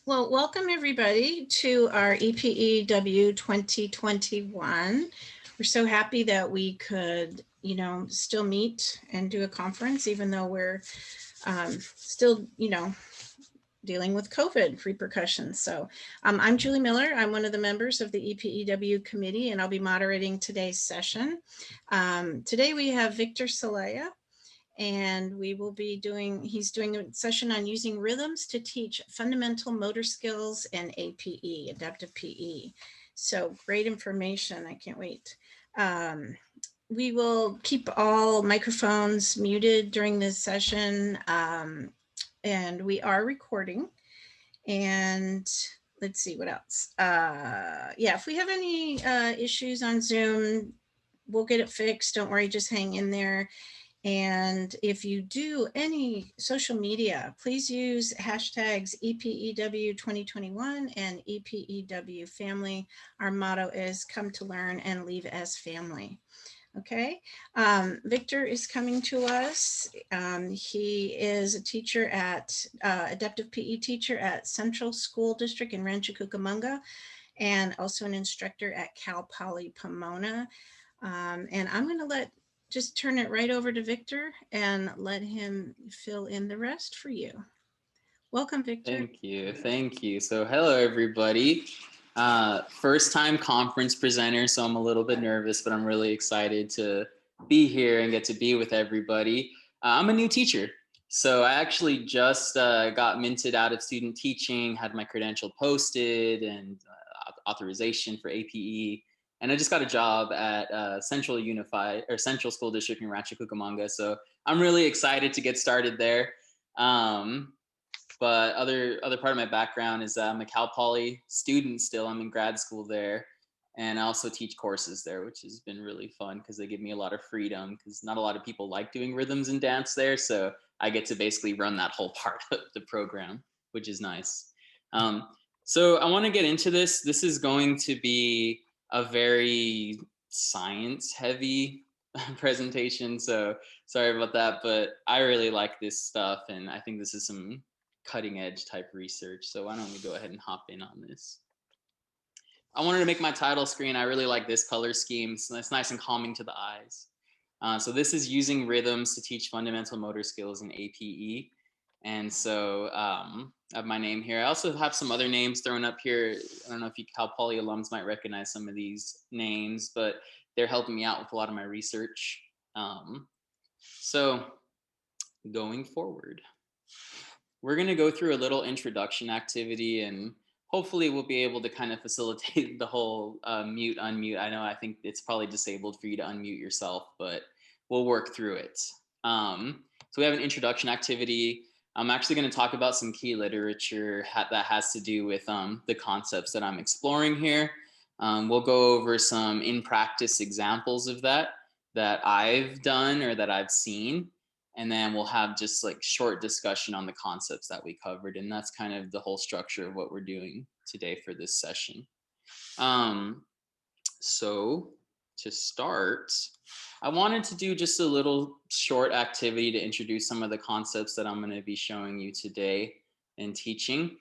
Well, welcome everybody to our APEW 2021. We're so happy that we could, still meet and do a conference, even though we're still, dealing with COVID repercussions. So I'm Julie Miller. I'm one of the members of the APEW committee, and I'll be moderating today's session. Today we have Victor Celaya, and we will be he's doing a session on using rhythms to teach fundamental motor skills and APE, adaptive PE. So great information, I can't wait. We will keep all microphones muted during this session, and we are recording. And let's see what else. Yeah, if we have any issues on Zoom, we'll get it fixed. Don't worry, just hang in there. And if you do any social media, please use hashtags EPEW 2021 and EPEW family. Our motto is come to learn and leave as family. Okay, Victor is coming to us. He is a teacher at, adaptive PE teacher at Central School District in Rancho Cucamonga, and also an instructor at Cal Poly Pomona. And I'm gonna just turn it right over to Victor and let him fill in the rest for you. Welcome, Victor. Thank you. Thank you. So hello, everybody. First time conference presenter, so I'm a little bit nervous, but I'm really excited to be here and get to be with everybody. I'm a new teacher. So I actually just got minted out of student teaching, had my credential posted and authorization for APE. And I just got a job at Central School District in Rancho Cucamonga. So I'm really excited to get started there. But other part of my background is I'm a Cal Poly student still. I'm in grad school there. And I also teach courses there, which has been really fun because they give me a lot of freedom because not a lot of people like doing rhythms and dance there. So I get to basically run that whole part of the program, which is nice. So I want to get into this. This is going to be a very science heavy presentation. So sorry about that, but I really like this stuff. And I think this is some cutting edge type research. So why don't we go ahead and hop in on this? I wanted to make my title screen. I really like this color scheme. So it's nice and calming to the eyes. So this is using rhythms to teach fundamental motor skills in APE. And so I have my name here. I also have some other names thrown up here. I don't know if you Cal Poly alums might recognize some of these names, but they're helping me out with a lot of my research. So going forward, we're going to go through a little introduction activity, and hopefully we'll be able to kind of facilitate the whole mute, unmute. I think it's probably disabled for you to unmute yourself, but we'll work through it. So we have an introduction activity. I'm actually going to talk about some key literature that has to do with the concepts that I'm exploring here. We'll go over some in-practice examples of that I've done or that I've seen. And then we'll have just like short discussion on the concepts that we covered. And that's kind of the whole structure of what we're doing today for this session. So to start, I wanted to do just a little short activity to introduce some of the concepts that I'm going to be showing you today and teaching.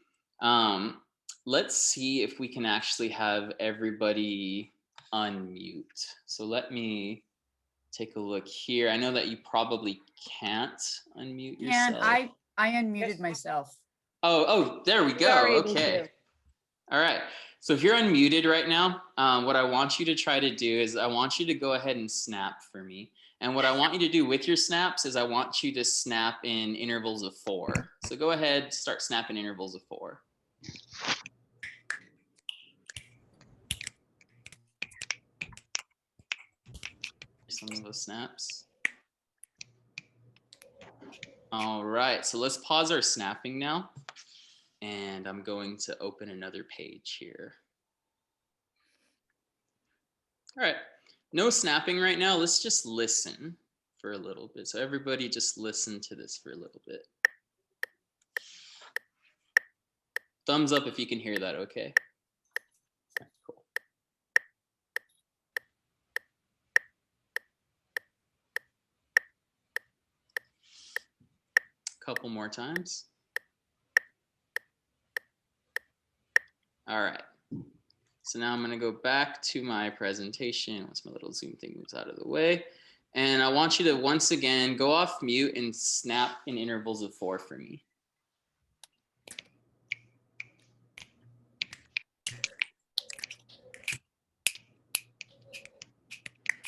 Let's see if we can actually have everybody unmute. So let me take a look here. I know that you probably can't unmute yourself. I unmuted myself. Oh, there we go. Okay. All right. So if you're unmuted right now, what I want you to try to do is I want you to go ahead and snap for me. And what I want you to do with your snaps is I want you to snap in intervals of 4. So go ahead, start snapping intervals of 4. Some of those snaps. All right, so let's pause our snapping now. And I'm going to open another page here. All right, no snapping right now. Let's just listen for a little bit. So everybody just listen to this for a little bit. Thumbs up if you can hear that, okay? Cool. Couple more times. All right. So now I'm going to go back to my presentation once my little Zoom thing moves out of the way. And I want you to once again go off mute and snap in intervals of 4 for me.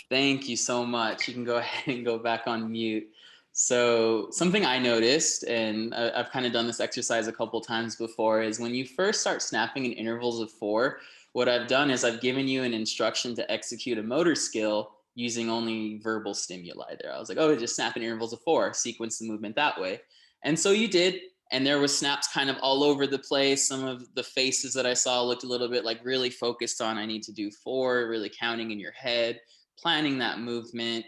Thank you so much. You can go ahead and go back on mute. So something I noticed, and I've kind of done this exercise a couple times before, is when you first start snapping in intervals of 4, what I've done is I've given you an instruction to execute a motor skill using only verbal stimuli there. I was like, oh, just snap in intervals of 4, sequence the movement that way. And so you did, and there was snaps kind of all over the place. Some of the faces that I saw looked a little bit like really focused on, I need to do 4, really counting in your head, planning that movement.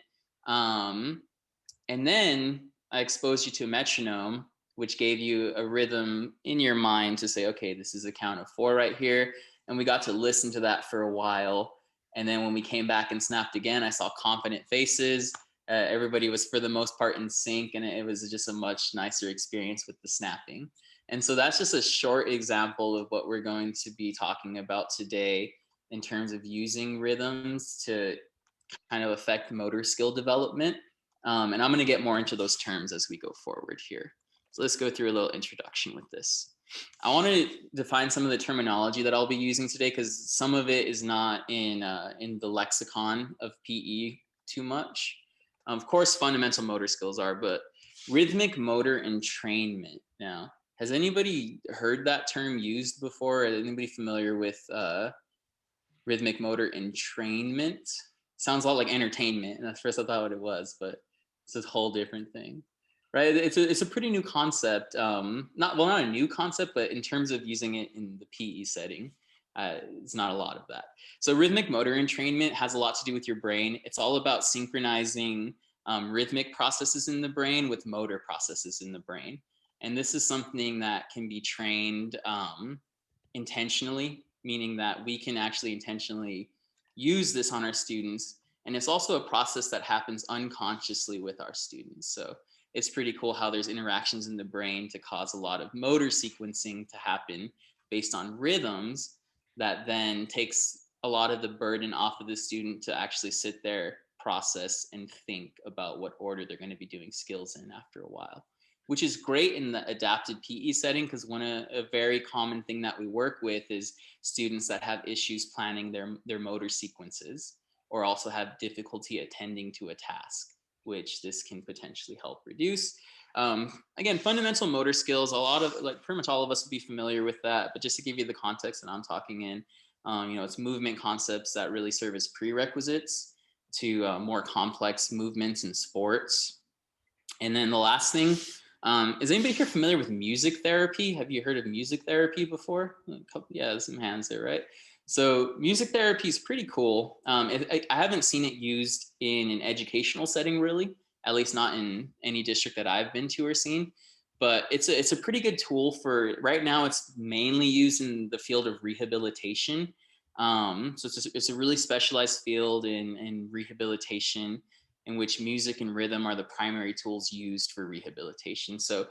And then I exposed you to a metronome, which gave you a rhythm in your mind to say, okay, this is a count of 4 right here. And we got to listen to that for a while. And then when we came back and snapped again, I saw confident faces. Everybody was for the most part in sync, and it was just a much nicer experience with the snapping. And so that's just a short example of what we're going to be talking about today in terms of using rhythms to kind of affect motor skill development. And I'm going to get more into those terms as we go forward here. So let's go through a little introduction with this. I want to define some of the terminology that I'll be using today because some of it is not in the lexicon of PE too much. Of course, fundamental motor skills are, but rhythmic motor entrainment. Now, has anybody heard that term used before? Is anybody familiar with rhythmic motor entrainment? Sounds a lot like entertainment, and at first I thought what it was, but it's a whole different thing, right? It's a pretty new concept. Not a new concept, but in terms of using it in the PE setting, it's not a lot of that. So rhythmic motor entrainment has a lot to do with your brain. It's all about synchronizing rhythmic processes in the brain with motor processes in the brain, and this is something that can be trained intentionally, meaning that we can actually intentionally use this on our students. And it's also a process that happens unconsciously with our students. So it's pretty cool how there's interactions in the brain to cause a lot of motor sequencing to happen based on rhythms that then takes a lot of the burden off of the student to actually sit there, process, and think about what order they're going to be doing skills in after a while, which is great in the adapted PE setting because a very common thing that we work with is students that have issues planning their motor sequences or also have difficulty attending to a task, which this can potentially help reduce. Again, fundamental motor skills, pretty much all of us would be familiar with that, but just to give you the context that I'm talking in, it's movement concepts that really serve as prerequisites to more complex movements in sports. And then the last thing, is anybody here familiar with music therapy? Have you heard of music therapy before? Yeah, some hands there, right? So music therapy is pretty cool. I haven't seen it used in an educational setting really, at least not in any district that I've been to or seen. But it's a pretty good tool for right now. It's mainly used in the field of rehabilitation. So it's a really specialized field in rehabilitation, in which music and rhythm are the primary tools used for rehabilitation. So,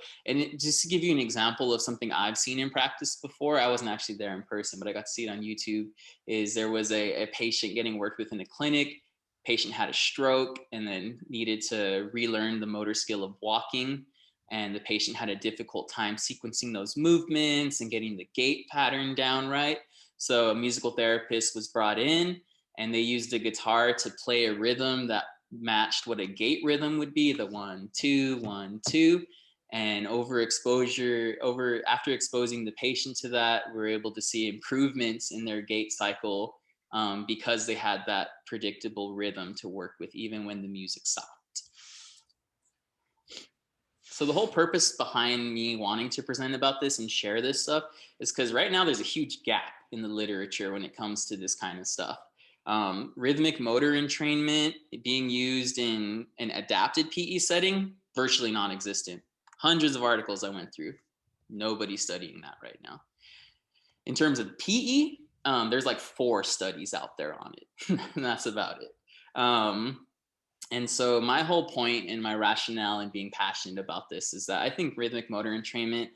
just to give you an example of something I've seen in practice before, I wasn't actually there in person, but I got to see it on YouTube, is there was a patient getting worked with in a clinic. Patient had a stroke and then needed to relearn the motor skill of walking. And the patient had a difficult time sequencing those movements and getting the gait pattern down right. So a musical therapist was brought in and they used a guitar to play a rhythm that matched what a gait rhythm would be, the 1, 2, 1, 2. And after exposing the patient to that, we're able to see improvements in their gait cycle because they had that predictable rhythm to work with even when the music stopped. So the whole purpose behind me wanting to present about this and share this stuff is because right now there's a huge gap in the literature when it comes to this kind of stuff. Rhythmic motor entrainment being used in an adapted PE setting, virtually non-existent. Hundreds of articles I went through, nobody's studying that right now. In terms of PE, there's like 4 studies out there on it, and that's about it. And so my whole point and my rationale in being passionate about this is that I think rhythmic motor entrainment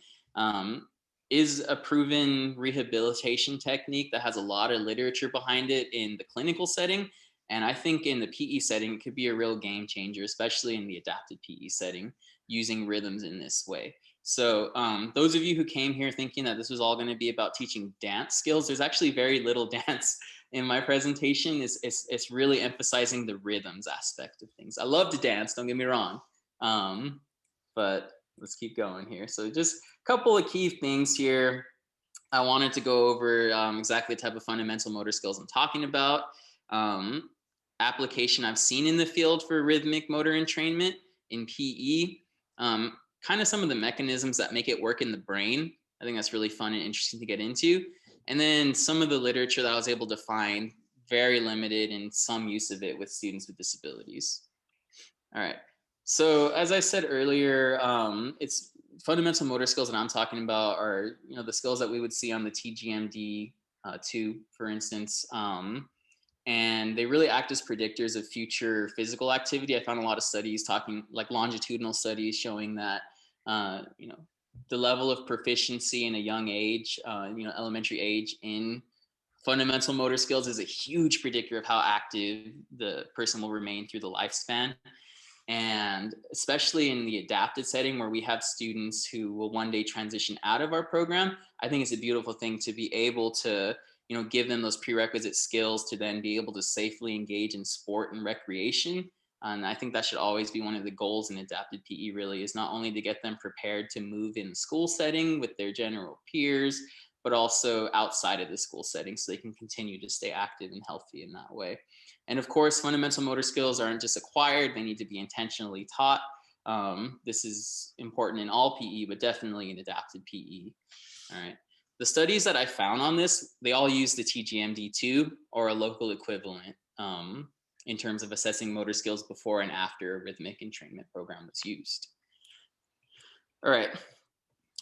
is a proven rehabilitation technique that has a lot of literature behind it in the clinical setting. And I think in the PE setting, it could be a real game changer, especially in the adapted PE setting, using rhythms in this way. So those of you who came here thinking that this was all going to be about teaching dance skills, there's actually very little dance in my presentation. It's really emphasizing the rhythms aspect of things. I love to dance, don't get me wrong, but let's keep going here. So just a couple of key things here. I wanted to go over exactly the type of fundamental motor skills I'm talking about. Application I've seen in the field for rhythmic motor entrainment in PE. Kind of some of the mechanisms that make it work in the brain. I think that's really fun and interesting to get into. And then some of the literature that I was able to find, very limited in some use of it with students with disabilities. All right. So as I said earlier, it's fundamental motor skills that I'm talking about are, the skills that we would see on the TGMD 2, for instance. And they really act as predictors of future physical activity. I found a lot of studies talking, like longitudinal studies, showing that, the level of proficiency in a young age, elementary age in fundamental motor skills is a huge predictor of how active the person will remain through the lifespan. And especially in the adapted setting where we have students who will one day transition out of our program, I think it's a beautiful thing to be able to, give them those prerequisite skills to then be able to safely engage in sport and recreation. And I think that should always be one of the goals in adapted PE, really, is not only to get them prepared to move in the school setting with their general peers, but also outside of the school setting so they can continue to stay active and healthy in that way. And of course, fundamental motor skills aren't just acquired, they need to be intentionally taught. This is important in all PE, but definitely in adapted PE. All right. The studies that I found on this, they all use the TGMD2 or a local equivalent in terms of assessing motor skills before and after a rhythmic entrainment program was used. All right.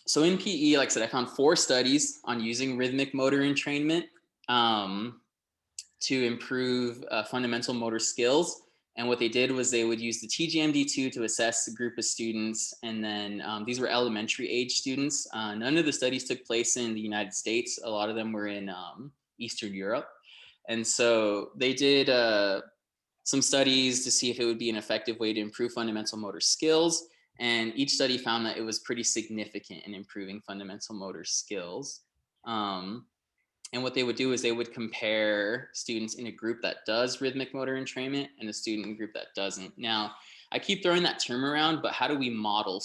So in PE, like I said, I found 4 studies on using rhythmic motor entrainment to improve fundamental motor skills. And what they did was they would use the TGMD2 to assess a group of students. And then these were elementary age students. None of the studies took place in the United States. A lot of them were in Eastern Europe. And so they did some studies to see if it would be an effective way to improve fundamental motor skills. And each study found that it was pretty significant in improving fundamental motor skills. And what they would do is they would compare students in a group that does rhythmic motor entrainment and a student in a group that doesn't. Now, I keep throwing that term around, but how do we model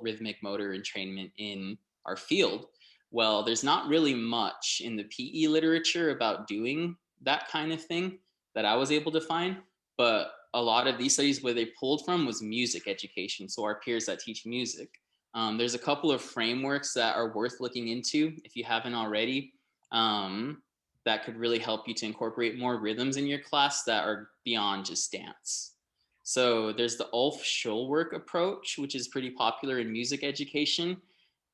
rhythmic motor entrainment in our field? Well, there's not really much in the PE literature about doing that kind of thing that I was able to find, but a lot of these studies where they pulled from was music education. So our peers that teach music. There's a couple of frameworks that are worth looking into if you haven't already, that could really help you to incorporate more rhythms in your class that are beyond just dance. So there's the Ulf Schulwerk approach, which is pretty popular in music education.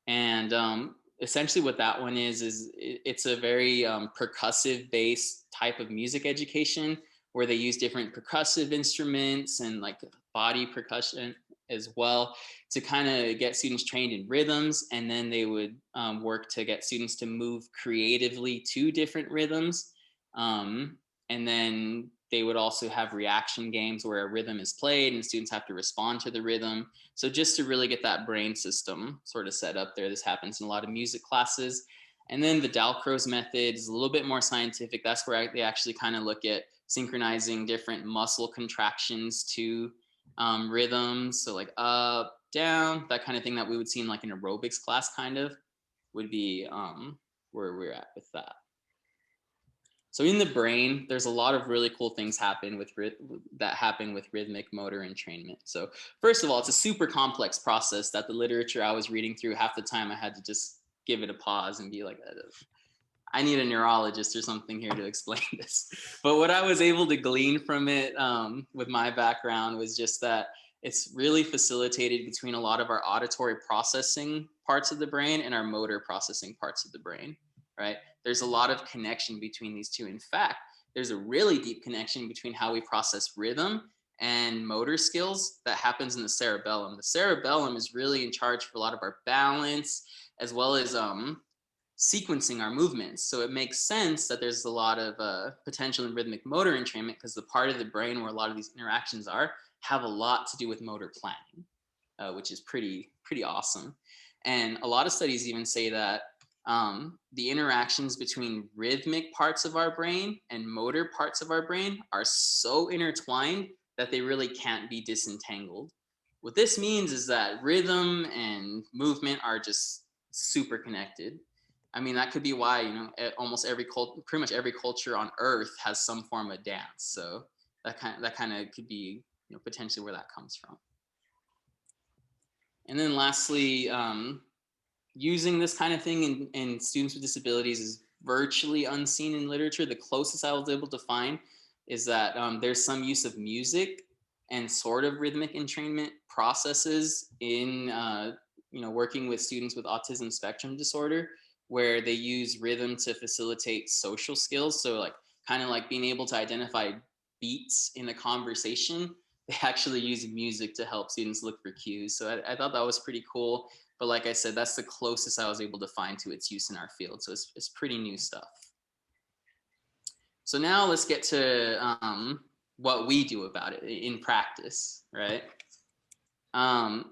And essentially what that one is it's a very percussive based type of music education where they use different percussive instruments and like body percussion as well to kind of get students trained in rhythms. And then they would work to get students to move creatively to different rhythms. And then they would also have reaction games where a rhythm is played and students have to respond to the rhythm. So just to really get that brain system sort of set up there, this happens in a lot of music classes. And then the Dalcroze method is a little bit more scientific. That's where they actually kind of look at synchronizing different muscle contractions to rhythms. So like up, down, that kind of thing that we would see in like an aerobics class kind of would be where we're at with that. So in the brain, there's a lot of really cool things happen with rhythmic motor entrainment. So first of all, it's a super complex process that the literature I was reading through, half the time I had to just give it a pause and be like, I need a neurologist or something here to explain this. But what I was able to glean from it with my background was just that it's really facilitated between a lot of our auditory processing parts of the brain and our motor processing parts of the brain, right? There's a lot of connection between these two. In fact, there's a really deep connection between how we process rhythm and motor skills that happens in the cerebellum. The cerebellum is really in charge for a lot of our balance, as well as sequencing our movements. So it makes sense that there's a lot of potential in rhythmic motor entrainment, because the part of the brain where a lot of these interactions are have a lot to do with motor planning, which is pretty awesome. And a lot of studies even say that the interactions between rhythmic parts of our brain and motor parts of our brain are so intertwined that they really can't be disentangled. What this means is that rhythm and movement are just super connected. I mean, that could be why, almost pretty much every culture on Earth has some form of dance. So that kind of could be, potentially where that comes from. And then lastly, using this kind of thing in students with disabilities is virtually unseen in literature. The closest I was able to find is that there's some use of music and sort of rhythmic entrainment processes in working with students with autism spectrum disorder, where they use rhythm to facilitate social skills. So like kind of like being able to identify beats in a conversation. They actually use music to help students look for cues. So I thought that was pretty cool. But like I said, that's the closest I was able to find to its use in our field. So it's pretty new stuff. So now let's get to what we do about it in practice, right?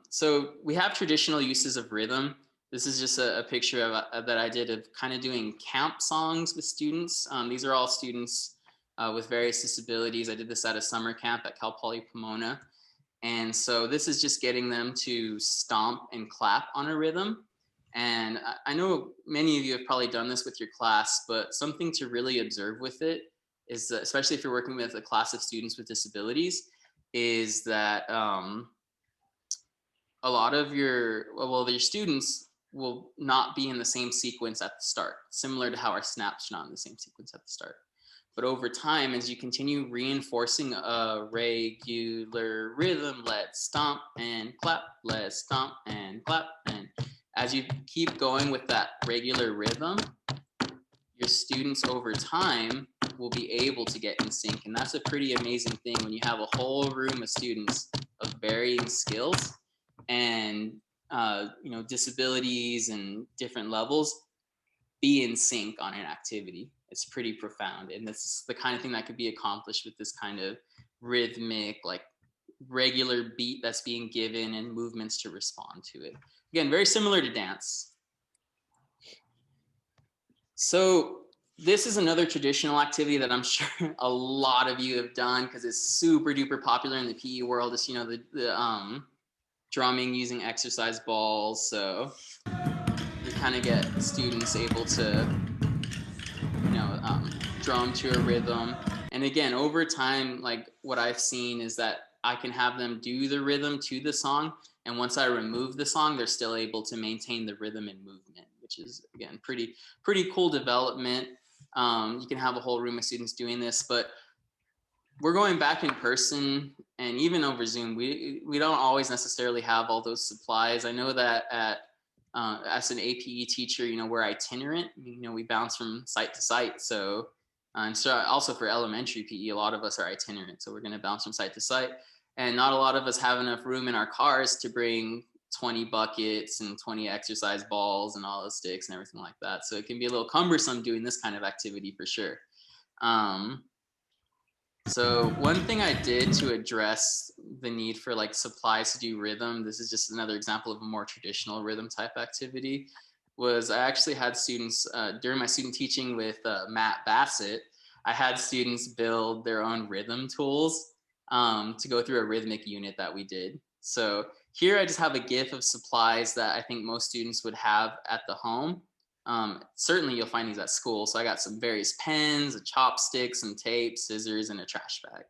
So we have traditional uses of rhythm. This is just a picture that I did of kind of doing camp songs with students. These are all students with various disabilities. I did this at a summer camp at Cal Poly Pomona. And so this is just getting them to stomp and clap on a rhythm. And I know many of you have probably done this with your class, but something to really observe with it is that, especially if you're working with a class of students with disabilities, is that a lot of your students will not be in the same sequence at the start, similar to how our snaps are not in the same sequence at the start. But over time, as you continue reinforcing a regular rhythm, let's stomp and clap, let's stomp and clap. And as you keep going with that regular rhythm, your students over time will be able to get in sync. And that's a pretty amazing thing when you have a whole room of students of varying skills and disabilities and different levels be in sync on an activity. It's pretty profound. And that's the kind of thing that could be accomplished with this kind of rhythmic, like regular beat that's being given and movements to respond to it. Again, very similar to dance. So this is another traditional activity that I'm sure a lot of you have done because it's super duper popular in the PE world. It's, the drumming using exercise balls. So you kind of get students able to drum to a rhythm. And again, over time, like what I've seen is that I can have them do the rhythm to the song. And once I remove the song, they're still able to maintain the rhythm and movement, which is, again, pretty cool development. You can have a whole room of students doing this, but we're going back in person and even over Zoom, we don't always necessarily have all those supplies. I know that as an APE teacher, we're itinerant. We bounce from site to site. So, and so also for elementary PE, a lot of us are itinerant. So we're going to bounce from site to site. And not a lot of us have enough room in our cars to bring 20 buckets and 20 exercise balls and all the sticks and everything like that. So it can be a little cumbersome doing this kind of activity for sure. So one thing I did to address the need for like supplies to do rhythm, this is just another example of a more traditional rhythm type activity, was I actually had students, during my student teaching with Matt Bassett, I had students build their own rhythm tools to go through a rhythmic unit that we did. So here I just have a GIF of supplies that I think most students would have at the home. Certainly you'll find these at school. So I got some various pens, a chopstick, some tape, scissors, and a trash bag.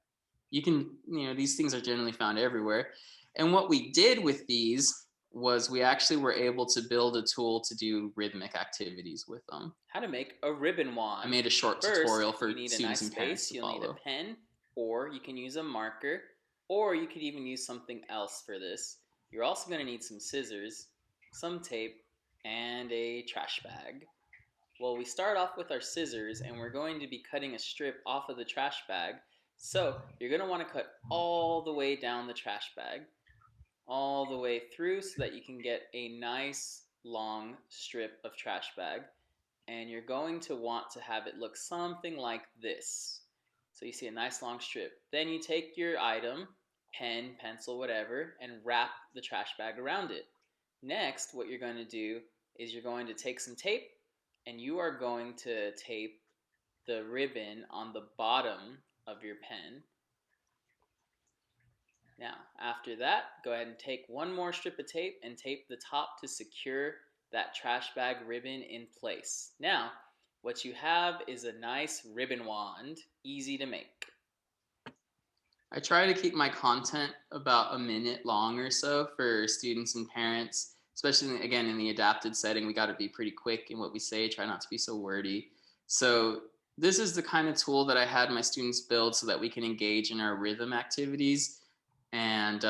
You can, these things are generally found everywhere. And what we did with these was we actually were able to build a tool to do rhythmic activities with them. How to make a ribbon wand. I made a short tutorial for students and parents to follow. You'll need a pen, or you can use a marker, or you could even use something else for this. You're also going to need some scissors, some tape, and a trash bag. Well, we start off with our scissors, and we're going to be cutting a strip off of the trash bag So you're going to want to cut all the way down the trash bag, all the way through so that you can get a nice long strip of trash bag. And you're going to want to have it look something like this. So you see a nice long strip. Then you take your item, pen, pencil, whatever, and wrap the trash bag around it. Next, what you're going to do is you're going to take some tape and you are going to tape the ribbon on the bottom of your pen. Now, after that, go ahead and take one more strip of tape and tape the top to secure that trash bag ribbon in place. Now, what you have is a nice ribbon wand, easy to make. I try to keep my content about a minute long or so for students and parents, especially again in the adapted setting. We got to be pretty quick in what we say, try not to be so wordy. So this is the kind of tool that I had my students build so that we can engage in our rhythm activities. And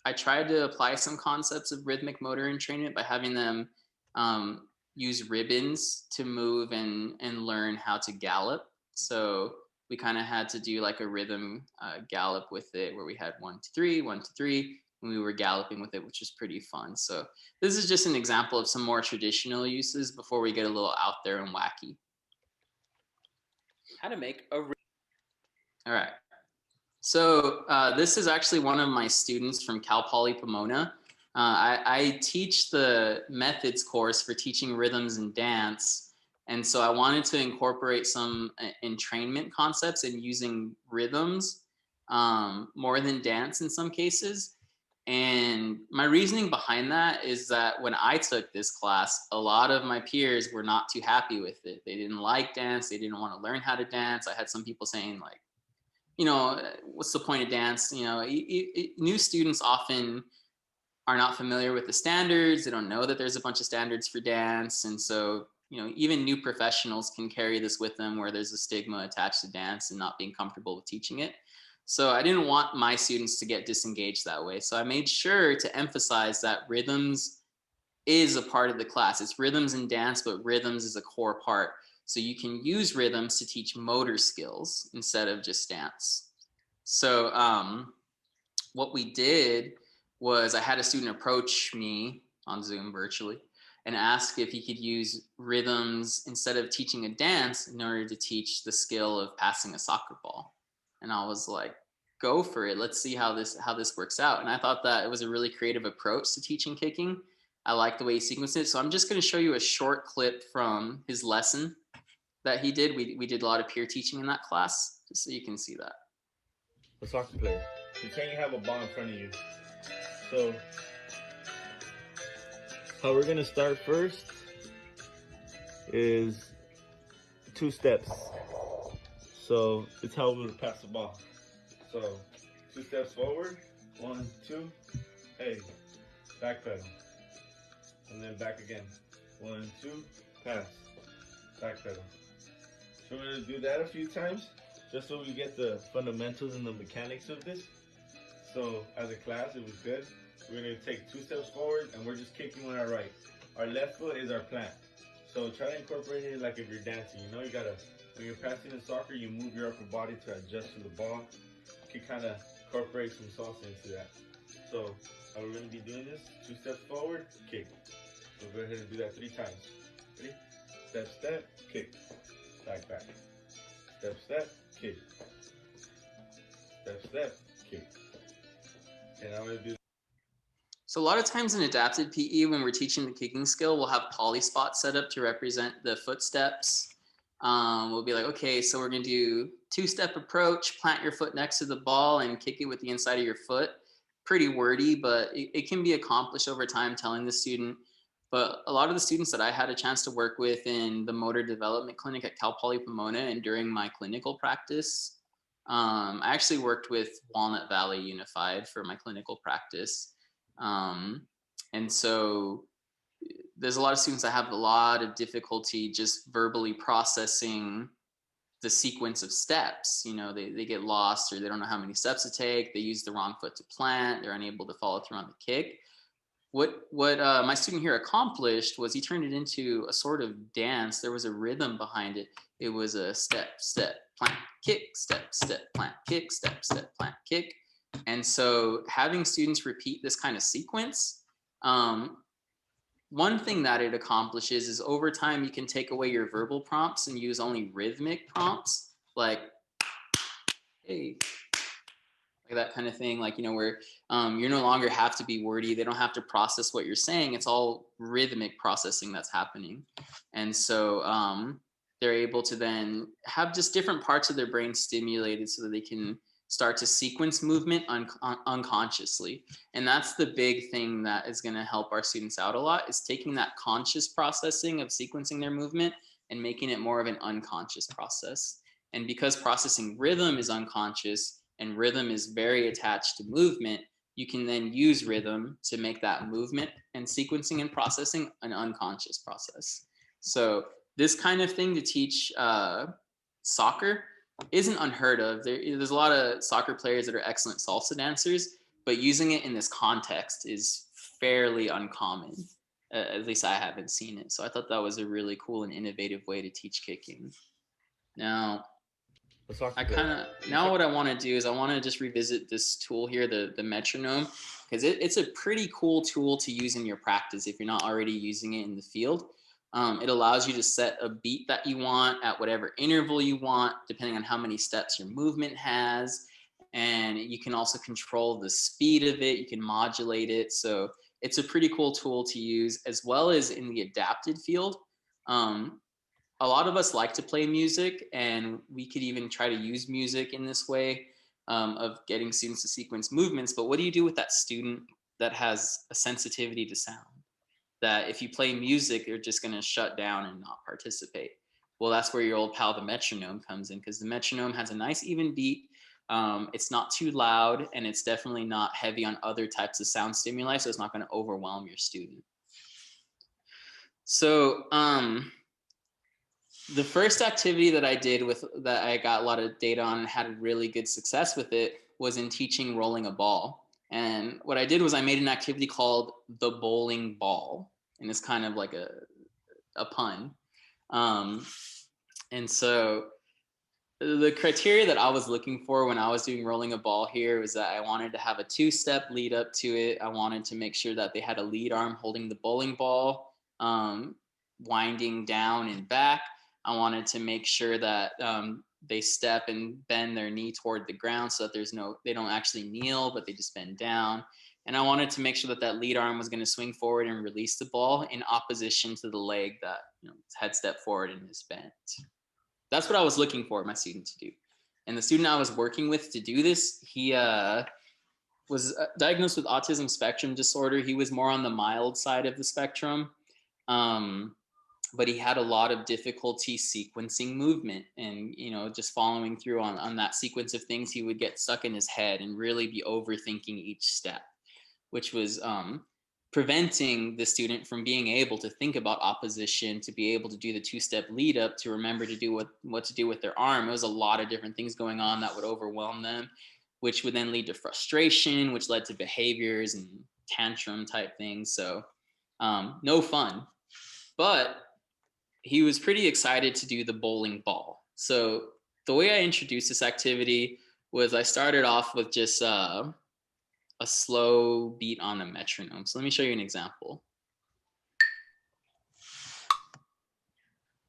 I tried to apply some concepts of rhythmic motor entrainment by having them use ribbons to move and learn how to gallop. So we kind of had to do like a rhythm gallop with it where we had 1, 2, 3, 1, 2, 3, and we were galloping with it, which was pretty fun. So this is just an example of some more traditional uses before we get a little out there and wacky. How to make a ribbon. All right. So this is actually one of my students from Cal Poly Pomona. I teach the methods course for teaching rhythms and dance. And so I wanted to incorporate some entrainment concepts and using rhythms more than dance in some cases. And my reasoning behind that is that when I took this class, a lot of my peers were not too happy with it. They didn't like dance. They didn't want to learn how to dance. I had some people saying like, you know, what's the point of dance? You know, new students often are not familiar with the standards. They don't know that there's a bunch of standards for dance. And so, you know, even new professionals can carry this with them where there's a stigma attached to dance and not being comfortable with teaching it. So I didn't want my students to get disengaged that way. So I made sure to emphasize that rhythms is a part of the class. It's rhythms and dance, but rhythms is a core part. So you can use rhythms to teach motor skills instead of just dance. So what we did was I had a student approach me on Zoom virtually and ask if he could use rhythms instead of teaching a dance in order to teach the skill of passing a soccer ball. And I was like, go for it. Let's see how this works out. And I thought that it was a really creative approach to teaching kicking. I like the way he sequenced it. So I'm just going to show you a short clip from his lesson that he did. We did a lot of peer teaching in that class, just so you can see that. A soccer player. Pretend you have a ball in front of you. So, how we're going to start first is 2 steps. So, it's how we'll pass the ball. So, 2 steps forward. 1, 2. Hey, back pedal. And then back again. 1, 2, pass. Back pedal. So we're going to do that a few times, just so we get the fundamentals and the mechanics of this. So as a class, it was good. We're going to take 2 steps forward, and we're just kicking with our right. Our left foot is our plant. So try to incorporate it like if you're dancing. You know, you got to, when you're passing in soccer, you move your upper body to adjust to the ball. You can kind of incorporate some salsa into that. So how we're going to be doing this, 2 steps forward, kick. So go ahead and do that 3 times. Ready? Step, step, kick. Back, back. Step, step, kick. Step, step, kick. And I'm going to do. So a lot of times in adapted PE, when we're teaching the kicking skill, we'll have poly spots set up to represent the footsteps. We'll be like, okay, so we're going to do 2-step approach, plant your foot next to the ball and kick it with the inside of your foot. Pretty wordy, but it can be accomplished over time telling the student. But a lot of the students that I had a chance to work with in the motor development clinic at Cal Poly Pomona and during my clinical practice, I actually worked with Walnut Valley Unified for my clinical practice. And so there's a lot of students that have a lot of difficulty just verbally processing the sequence of steps. You know, they get lost or they don't know how many steps to take. They use the wrong foot to plant. They're unable to follow through on the kick. what my student here accomplished was he turned it into a sort of dance. There was a rhythm behind it. It was a step, step, plant, kick, step, step, plant, kick, step, step, plant, kick. And so having students repeat this kind of sequence, one thing that it accomplishes is over time you can take away your verbal prompts and use only rhythmic prompts, like, hey, like that kind of thing, like, you know, where you no longer have to be wordy. They don't have to process what you're saying. It's all rhythmic processing that's happening. And so they're able to then have just different parts of their brain stimulated so that they can start to sequence movement unconsciously. And that's the big thing that is going to help our students out a lot, is taking that conscious processing of sequencing their movement and making it more of an unconscious process. And because processing rhythm is unconscious and rhythm is very attached to movement, you can then use rhythm to make that movement and sequencing and processing an unconscious process. So this kind of thing to teach soccer isn't unheard of. There's a lot of soccer players that are excellent salsa dancers, but using it in this context is fairly uncommon. At least I haven't seen it. So I thought that was a really cool and innovative way to teach kicking. Now, what I want to do is I want to just revisit this tool here, the metronome, because it's a pretty cool tool to use in your practice if you're not already using it in the field. It allows you to set a beat that you want at whatever interval you want, depending on how many steps your movement has. And you can also control the speed of it. You can modulate it. So it's a pretty cool tool to use, as well as in the adapted field. A lot of us like to play music, and we could even try to use music in this way of getting students to sequence movements. But what do you do with that student that has a sensitivity to sound? That if you play music, they're just going to shut down and not participate. Well, that's where your old pal, the metronome, comes in, because the metronome has a nice even beat. It's not too loud, and it's definitely not heavy on other types of sound stimuli, so it's not going to overwhelm your student. So the first activity that I did that I got a lot of data on and had really good success with it was in teaching rolling a ball. And what I did was I made an activity called the bowling ball. And it's kind of like a pun. And so the criteria that I was looking for when I was doing rolling a ball here was that I wanted to have a 2-step lead up to it. I wanted to make sure that they had a lead arm holding the bowling ball, winding down and back. I wanted to make sure that they step and bend their knee toward the ground so that they don't actually kneel, but they just bend down. And I wanted to make sure that that lead arm was going to swing forward and release the ball in opposition to the leg that had stepped forward and is bent. That's what I was looking for my student to do. And the student I was working with to do this, he was diagnosed with autism spectrum disorder. He was more on the mild side of the spectrum. But he had a lot of difficulty sequencing movement, and just following through on that sequence of things. He would get stuck in his head and really be overthinking each step, which was preventing the student from being able to think about opposition, to be able to do the 2-step lead up, to remember to do what to do with their arm. It was a lot of different things going on that would overwhelm them, which would then lead to frustration, which led to behaviors and tantrum type things. So no fun. But he was pretty excited to do the bowling ball. So the way I introduced this activity was I started off with just a slow beat on a metronome. So let me show you an example.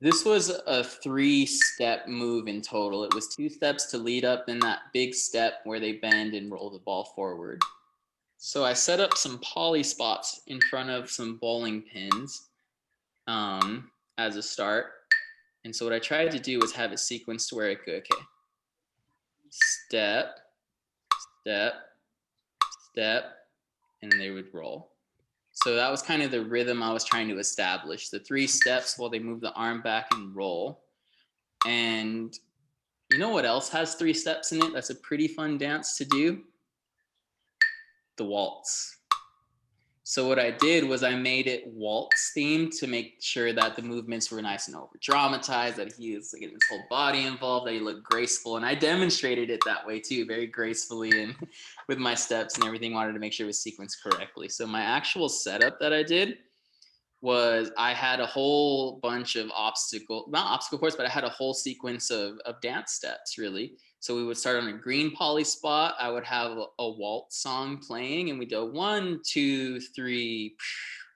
This was a 3-step move in total. It was 2 steps to lead up, then that big step where they bend and roll the ball forward. So I set up some poly spots in front of some bowling pins as a start. And so what I tried to do was have it sequenced to where it could, okay, step, step, step, and then they would roll. So that was kind of the rhythm I was trying to establish, the 3 steps while they move the arm back and roll. And you know what else has 3 steps in it? That's a pretty fun dance to do. The waltz. So what I did was I made it waltz themed to make sure that the movements were nice and over dramatized, that he is getting his whole body involved, that he looked graceful. And I demonstrated it that way too, very gracefully and with my steps and everything, wanted to make sure it was sequenced correctly. So my actual setup that I did was I had a whole bunch of not obstacle course, but I had a whole sequence of dance steps really. So we would start on a green poly spot. I would have a waltz song playing and we'd go 1, 2, 3,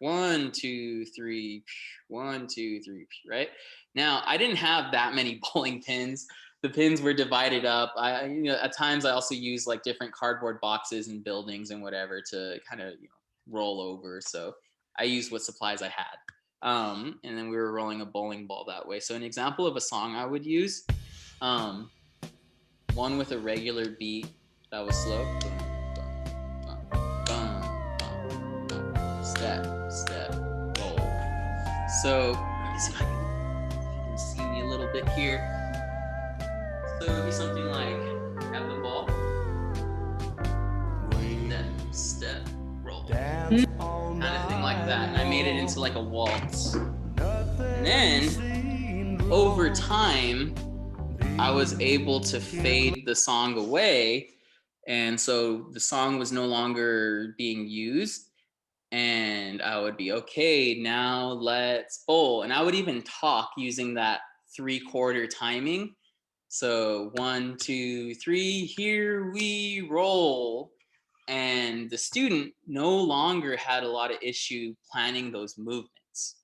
1, 2, 3, 1, 2, 3, right? Now I didn't have that many bowling pins. The pins were divided up. At times I also used like different cardboard boxes and buildings and whatever to kind of roll over. So I used what supplies I had. And then we were rolling a bowling ball that way. So an example of a song I would use, one with a regular beat that was slow. Step, step, roll. So let me see if you can see me a little bit here. So it would be something like have the ball. Step, step, roll. Kind of thing like that. And I made it into like a waltz. And then over time, I was able to fade the song away. And so the song was no longer being used. And I would be, okay, now let's bowl. And I would even talk using that 3/4 timing. So 1, 2, 3, here we roll. And the student no longer had a lot of issue planning those movements.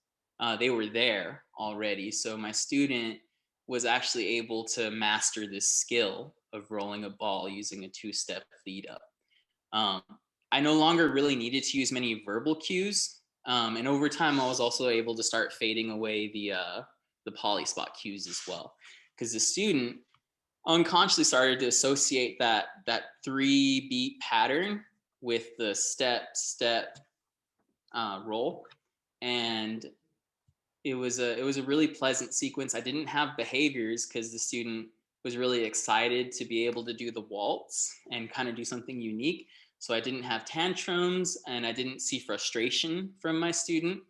They were there already. So my student was actually able to master this skill of rolling a ball using a 2-step lead up. I no longer really needed to use many verbal cues. And over time, I was also able to start fading away the poly spot cues as well. Because the student unconsciously started to associate that 3-beat pattern with the step, step, roll. And it was a really pleasant sequence. I didn't have behaviors because the student was really excited to be able to do the waltz and kind of do something unique. So I didn't have tantrums and I didn't see frustration from my student.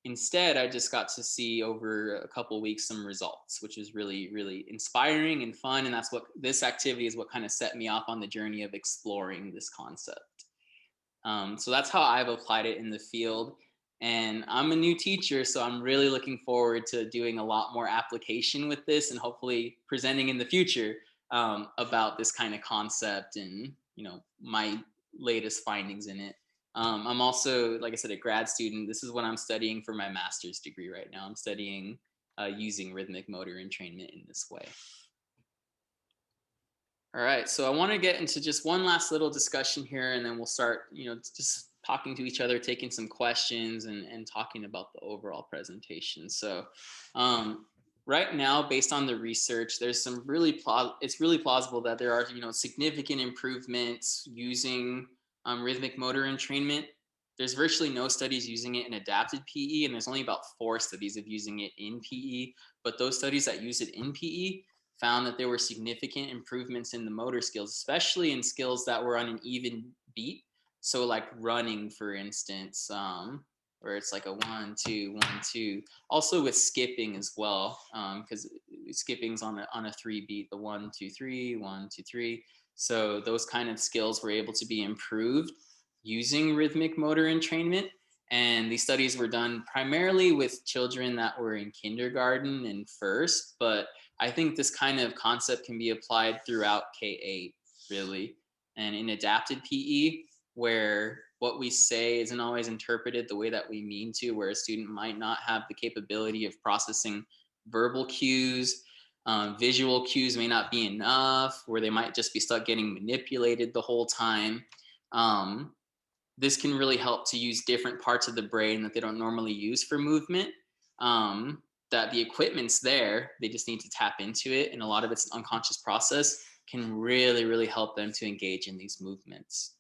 Instead, I just got to see over a couple of weeks some results, which is really, really inspiring and fun. And that's what this activity is, what kind of set me off on the journey of exploring this concept. So that's how I've applied it in the field. And I'm a new teacher, so I'm really looking forward to doing a lot more application with this and hopefully presenting in the future about this kind of concept and, my latest findings in it. I'm also, like I said, a grad student. This is what I'm studying for my master's degree right now. I'm studying using rhythmic motor entrainment in this way. All right, so I want to get into just one last little discussion here, and then we'll start, just talking to each other, taking some questions and talking about the overall presentation. So right now, based on the research, there's some it's really plausible that there are, significant improvements using rhythmic motor entrainment. There's virtually no studies using it in adapted PE, and there's only about 4 studies of using it in PE. But those studies that use it in PE found that there were significant improvements in the motor skills, especially in skills that were on an even beat. So like running, for instance, where it's like a 1, 2, 1, 2. Also with skipping as well, because skipping's on a 3 beat, the 1, 2, 3, 1, 2, 3. So those kind of skills were able to be improved using rhythmic motor entrainment. And these studies were done primarily with children that were in kindergarten and first, but I think this kind of concept can be applied throughout K-8, really. And in adapted PE, where what we say isn't always interpreted the way that we mean to, where a student might not have the capability of processing verbal cues, visual cues may not be enough, where they might just be stuck getting manipulated the whole time. This can really help to use different parts of the brain that they don't normally use for movement. That the equipment's there, they just need to tap into it, and a lot of it's unconscious process can really, really help them to engage in these movements.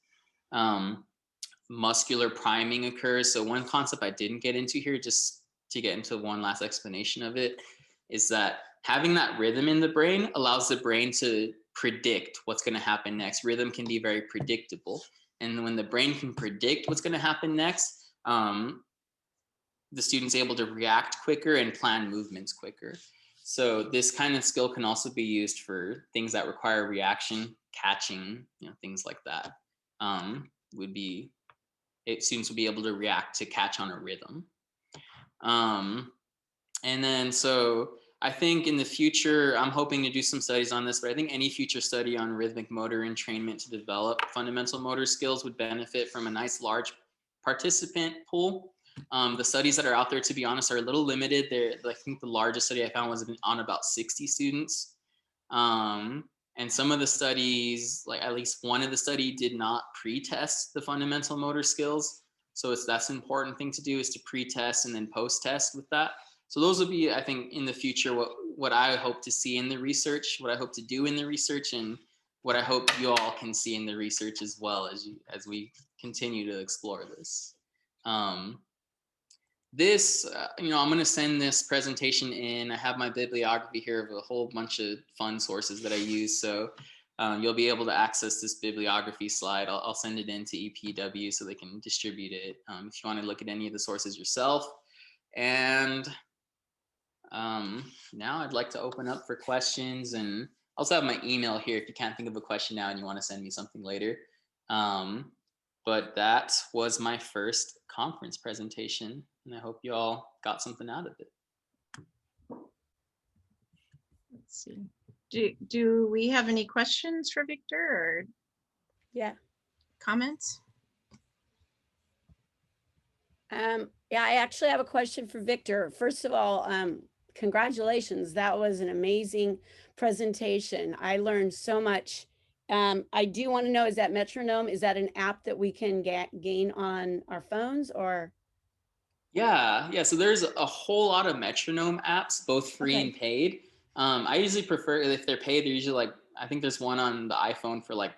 Muscular priming occurs. So one concept I didn't get into here, just to get into one last explanation of it, is that having that rhythm in the brain allows the brain to predict what's going to happen next. Rhythm can be very predictable. And when the brain can predict what's going to happen next, the student's able to react quicker and plan movements quicker. So this kind of skill can also be used for things that require reaction, catching, things like that. Students would be able to react to catch on a rhythm. And then, so I think in the future, I'm hoping to do some studies on this, but I think any future study on rhythmic motor entrainment to develop fundamental motor skills would benefit from a nice large participant pool. The studies that are out there, to be honest, are a little limited. I think the largest study I found was on about 60 students. And some of the studies, like at least one of the study, did not pre-test the fundamental motor skills. So that's an important thing to do, is to pre-test and then post-test with that. So those will be, I think, in the future, what I hope to see in the research, what I hope to do in the research, and what I hope you all can see in the research as well as we continue to explore this. I'm going to send this presentation in. I have my bibliography here of a whole bunch of fun sources that I use. So you'll be able to access this bibliography slide. I'll send it into EPEW so they can distribute it if you want to look at any of the sources yourself. And now I'd like to open up for questions, and I also have my email here if you can't think of a question now and you want to send me something later. But that was my first conference presentation, and I hope you all got something out of it. Let's see. Do we have any questions for Victor or comments? Yeah, I actually have a question for Victor. First of all, congratulations. That was an amazing presentation. I learned so much. I do want to know, is that Metronome, is that an app that we can gain on our phones or? Yeah. So there's a whole lot of Metronome apps, both free and paid. I usually prefer, if they're paid, they're usually like, I think there's one on the iPhone for like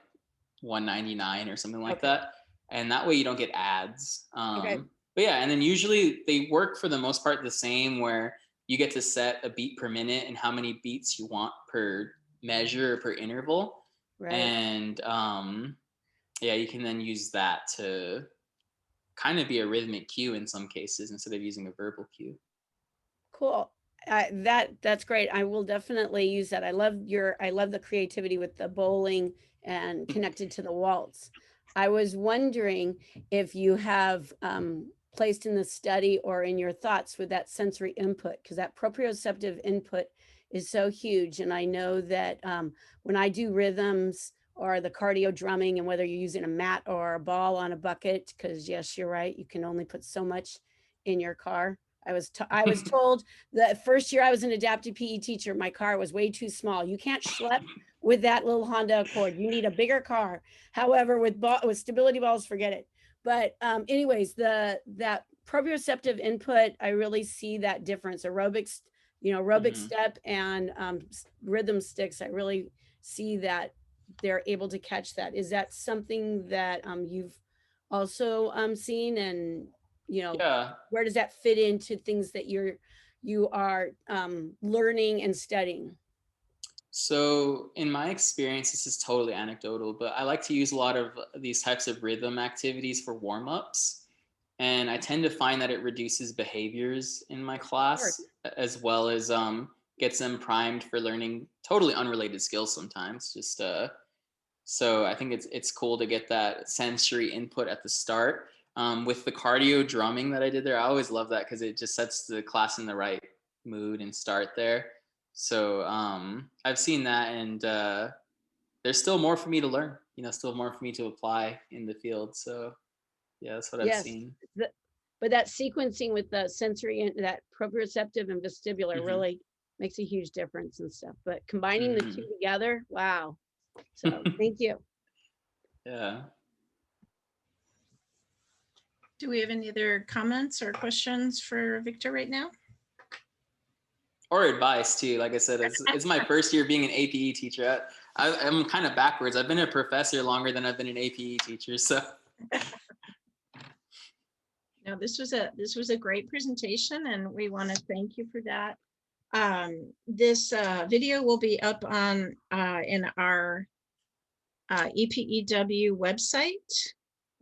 $1.99 or something like that. And that way you don't get ads. But yeah, and then usually they work for the most part the same, where you get to set a beat per minute and how many beats you want per measure or per interval. Right. And you can then use that to kind of be a rhythmic cue in some cases instead of using a verbal cue. Cool. That's great. I will definitely use that. I love the creativity with the bowling and connected to the waltz. I was wondering if you have placed in the study or in your thoughts with that sensory input, because that proprioceptive input is so huge. And I know that when I do rhythms or the cardio drumming, and whether you're using a mat or a ball on a bucket, because yes, you're right, you can only put so much in your car. I was told the first year I was an adaptive PE teacher, my car was way too small. You can't schlep with that little Honda Accord. You need a bigger car. However, with stability balls, forget it. But anyways, that proprioceptive input, I really see that difference. Aerobics, aerobic step and rhythm sticks, I really see that they're able to catch that. Is that something that you've also seen? And where does that fit into things that you are learning and studying? So in my experience, this is totally anecdotal, but I like to use a lot of these types of rhythm activities for warm-ups. And I tend to find that it reduces behaviors in my class, as well as gets them primed for learning totally unrelated skills sometimes. So I think it's cool to get that sensory input at the start. With the cardio drumming that I did there, I always love that because it just sets the class in the right mood and start there. So I've seen that, and there's still more for me to learn, still more for me to apply in the field. So yeah, that's what I've seen. But that sequencing with the sensory and that proprioceptive and vestibular really makes a huge difference and stuff. But combining the two together, wow. So thank you. Yeah. Do we have any other comments or questions for Victor right now? Or advice too. Like I said, it's my first year being an APE teacher. I'm kind of backwards. I've been a professor longer than I've been an APE teacher. So. No, this was a great presentation, and we want to thank you for that. This video will be up on in our EPEW website.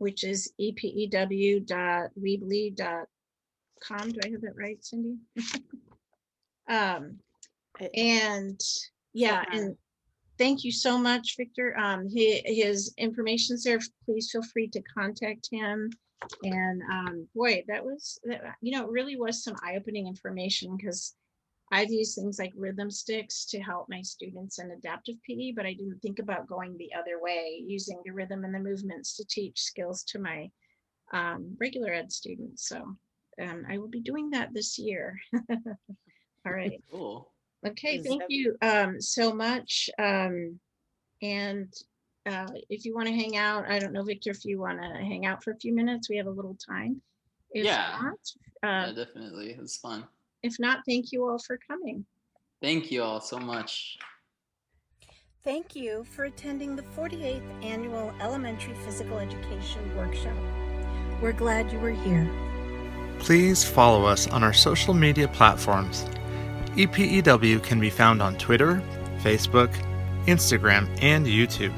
which is epew.weebly.com. Do I have that right, Cindy? And yeah, and thank you so much, Victor. His information's there. Please feel free to contact him. And boy, that it really was some eye-opening information, because I've used things like rhythm sticks to help my students in adaptive PE, but I didn't think about going the other way, using the rhythm and the movements to teach skills to my regular ed students. So I will be doing that this year. All right. Cool. Okay, thank you so much. And if you want to hang out, I don't know, Victor, if you want to hang out for a few minutes, we have a little time. If Yeah. not, Yeah, definitely. It was fun. if not, thank you all for coming. Thank you all so much. Thank you for attending the 48th Annual Elementary Physical Education Workshop. We're glad you were here. Please follow us on our social media platforms. EPEW can be found on Twitter, Facebook, Instagram, and YouTube.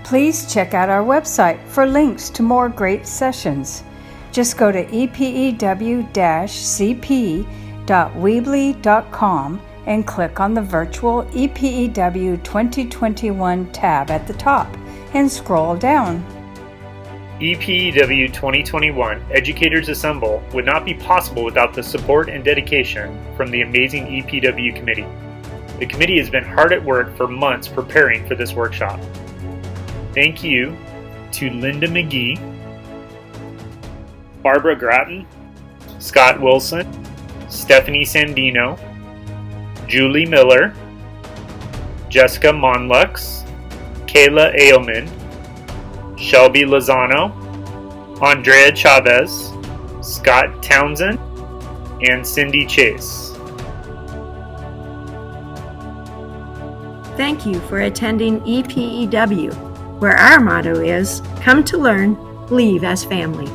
Please check out our website for links to more great sessions. Just go to epew-cp.weebly.com and click on the virtual EPEW 2021 tab at the top and scroll down. EPEW 2021 Educators Assemble would not be possible without the support and dedication from the amazing EPW committee. The committee has been hard at work for months preparing for this workshop. Thank you to Linda McGee, Barbara Grattan, Scott Wilson, Stephanie Sandino, Julie Miller, Jessica Monlux, Kayla Ailman, Shelby Lozano, Andrea Chavez, Scott Townsend, and Cindy Chase. Thank you for attending EPEW, where our motto is, come to learn, leave as family.